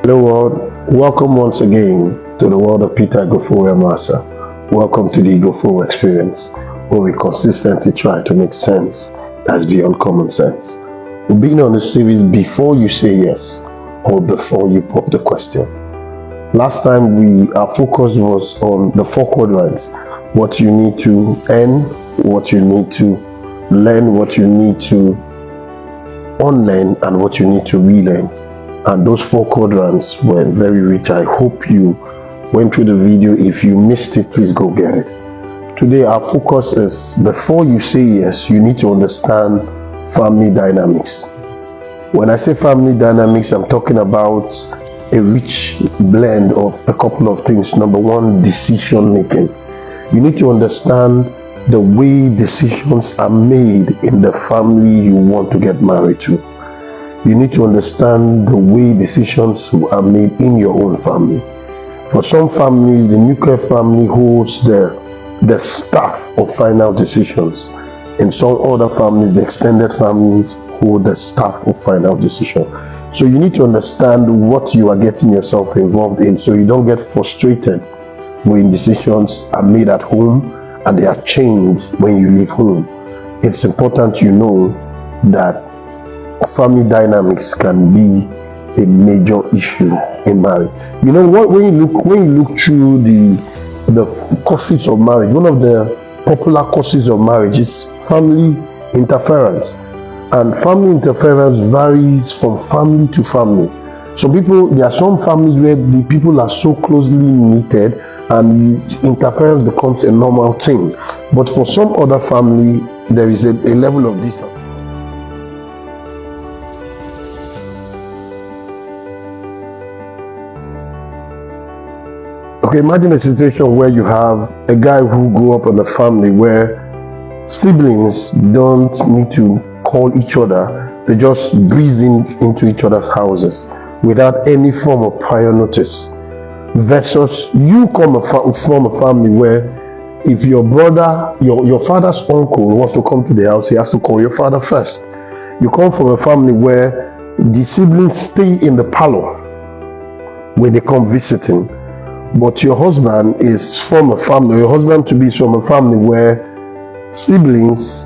Hello world, welcome once again to the world of Peter Ighofowe Amrasa. Welcome to the Ighofowe experience, where we consistently try to make sense that's beyond common sense. We've been on the series Before You Say Yes or Before You Pop the Question. Last time our focus was on the four quadrants: what you need to earn, what you need to learn, what you need to unlearn, and what you need to relearn. And those four quadrants were very rich. I hope you went through the video. If you missed it, please go get it. Today our focus is, before you say yes, you need to understand family dynamics. When I say family dynamics, I'm talking about a rich blend of a couple of things. Number one, decision making. You need to understand the way decisions are made in the family you want to get married to. You need to understand the way decisions are made in your own family. For some families, the nuclear family holds the staff of final decisions. In some other families, the extended families hold the staff of final decision. So you need to understand what you are getting yourself involved in, so you don't get frustrated when decisions are made at home and they are changed when you leave home. It's important you know that family dynamics can be a major issue in marriage. You know what? When you look through the causes of marriage, one of the popular causes of marriage is family interference, and family interference varies from family to family. There are some families where the people are so closely knitted and interference becomes a normal thing, but for some other family there is a level of distance. Okay, imagine a situation where you have a guy who grew up in a family where siblings don't need to call each other. They just breeze into each other's houses without any form of prior notice. Versus you come from a family where if your brother, your father's uncle wants to come to the house, he has to call your father first. You come from a family where the siblings stay in the parlor when they come visiting. But your husband is from a family, your husband to be is from a family where siblings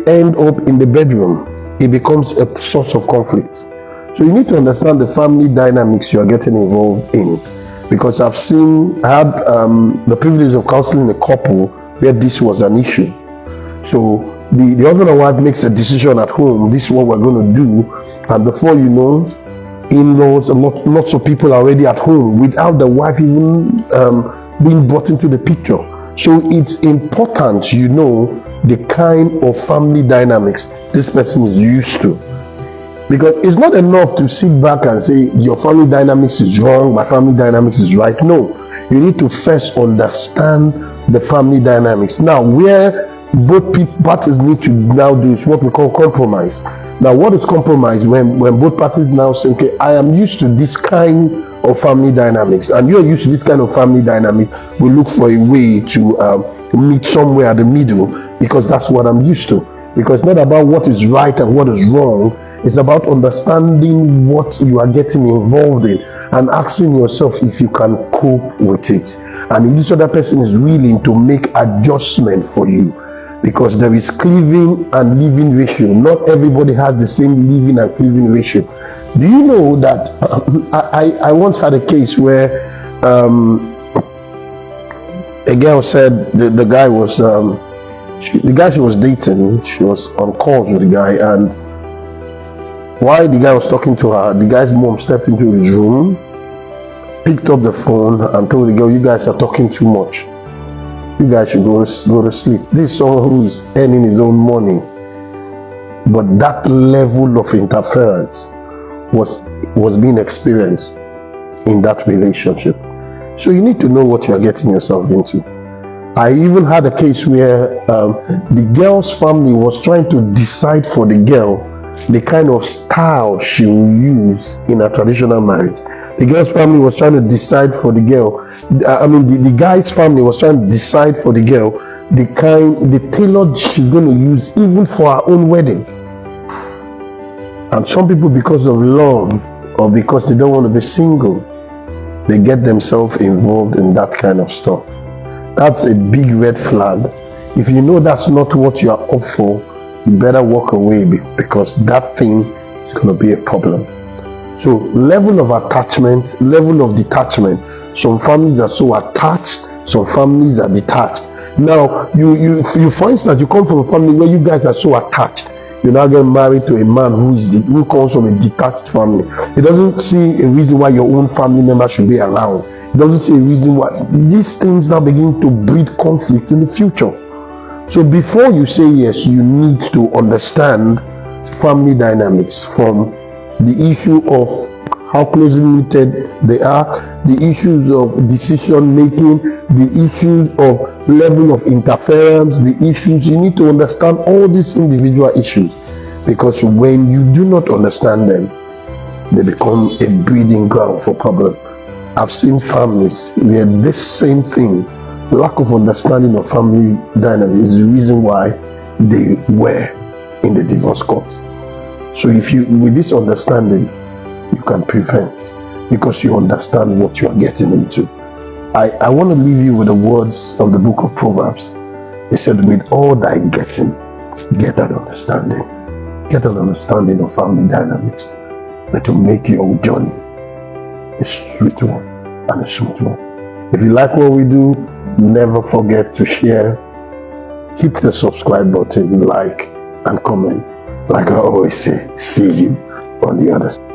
end up in the bedroom. It becomes a source of conflict. So you need to understand the family dynamics you are getting involved in. Because I had the privilege of counseling a couple where this was an issue. So the husband and wife makes a decision at home, this is what we're going to do, and before you know, in-laws, lots of people are already at home without the wife even being brought into the picture. So it's important you know the kind of family dynamics this person is used to. Because it's not enough to sit back and say your family dynamics is wrong, my family dynamics is right. No, you need to first understand the family dynamics. Now, where both parties need to now do is what we call compromise. Now, what is compromise? When both parties now say, okay, I am used to this kind of family dynamics and you are used to this kind of family dynamic, we look for a way to meet somewhere at the middle, because that's what I'm used to. Because it's not about what is right and what is wrong, it's about understanding what you are getting involved in and asking yourself if you can cope with it. And if this other person is willing to make adjustment for you. Because there is cleaving and leaving ratio. Not everybody has the same leaving and cleaving ratio. Do you know that I once had a case where a girl said the guy was the guy she was dating, she was on calls with the guy, and while the guy was talking to her, the guy's mom stepped into his room, picked up the phone and told the girl, you guys are talking too much. You guys should go to sleep. This is someone who is earning his own money. But that level of interference was being experienced in that relationship. So you need to know what you are getting yourself into. I even had a case where the girl's family was trying to decide for the girl the kind of style she will use in a traditional marriage. The girl's family was trying to decide for the girl. The guy's family was trying to decide for the girl the tailor she's going to use even for her own wedding. And some people, because of love or because they don't want to be single, they get themselves involved in that kind of stuff. That's a big red flag. If you know that's not what you are up for, you better walk away, because that thing is going to be a problem. So level of attachment, level of detachment. Some families are so attached, some families are detached. Now, you for instance, you come from a family where you guys are so attached. You now get married to a man who comes from a detached family. He doesn't see a reason why your own family member should be around. He doesn't see a reason why. These things now begin to breed conflict in the future. So before you say yes, you need to understand family dynamics, from the issue of how closely knitted they are, the issues of decision making, the issues of level of interference, the issues. You need to understand all these individual issues, because when you do not understand them, they become a breeding ground for problems. I've seen families where this same thing, lack of understanding of family dynamics, is the reason why they were in the divorce courts. So if you, with this understanding, you can prevent, because you understand what you are getting into. I want to leave you with the words of the book of Proverbs. It said, with all thy getting, get an understanding. Get an understanding of family dynamics that will make your journey a sweet one and a smooth one. If you like what we do, never forget to share, hit the subscribe button, like and comment. Like I always say, see you on the other side.